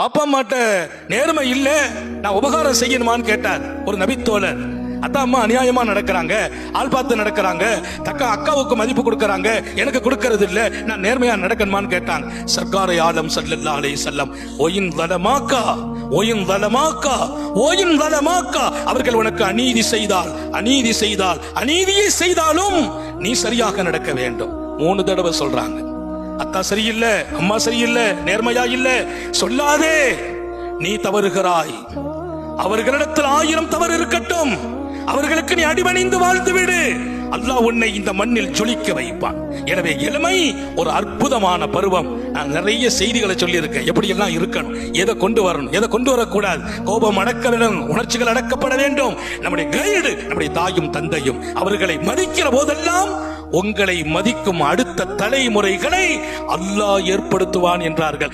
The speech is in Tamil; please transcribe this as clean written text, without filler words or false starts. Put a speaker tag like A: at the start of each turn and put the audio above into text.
A: அப்பா அம்மாட்ட நேர்மை இல்ல, நான் உபகாரம் செய்யணுமான்னு கேட்டார் ஒரு நபித்தோழர். அத்தா அம்மா அநியாயமா நடக்கிறாங்க, ஆள் பார்த்து நடக்கிறாங்க, அக்காவுக்கு மதிப்பு கொடுக்கறாங்க, எனக்கு கொடுக்கறது இல்ல, நான் நேர்மையா நடக்கணுமான்னு கேட்டாங்க. சர்க்காரை ஆலம் ஸல்லல்லாஹு அலைஹி வஸல்லம் ஒயின் வலமாக்கா ஒயின் வலமாக்கா ஒயின் வலமாக்கா, அவர்கள் உனக்கு அநீதி செய்தால் அநீதியை செய்தாலும் நீ சரியாக நடக்க வேண்டும். 3 தடவை சொல்றாங்க. அத்தா சரியில்லை, அம்மா சரியில்லை, நேர்மையா இல்ல சொல்லாதே, நீ தவறுகிறாய். அவர்களிடத்தில் 1000 தவறு இருக்கட்டும், அவர்களுக்கு நீ அடிபணிந்து வாழ்ந்து விடு, அல்லாஹ் உன்னை இந்த மண்ணில் ஜொலிக்க வைப்பான். எனவே இளமை ஒரு அற்புதமான பருவம். நான் நிறைய செய்திகளை சொல்லி இருக்கேன், எப்படி எல்லாம் இருக்கணும், எதை கொண்டு வரணும், எதை கொண்டு வரக்கூடாது. கோபம் அடக்க வேண்டும், உணர்ச்சிகள் அடக்கப்பட வேண்டும். நம்முடைய கைடு நம்முடைய தாயும் தந்தையும், அவர்களை மதிக்கிற போதெல்லாம் உங்களை மதிக்கும் அடுத்த தலைமுறைகளை அல்லாஹ் ஏற்படுத்துவான் என்றார்கள்.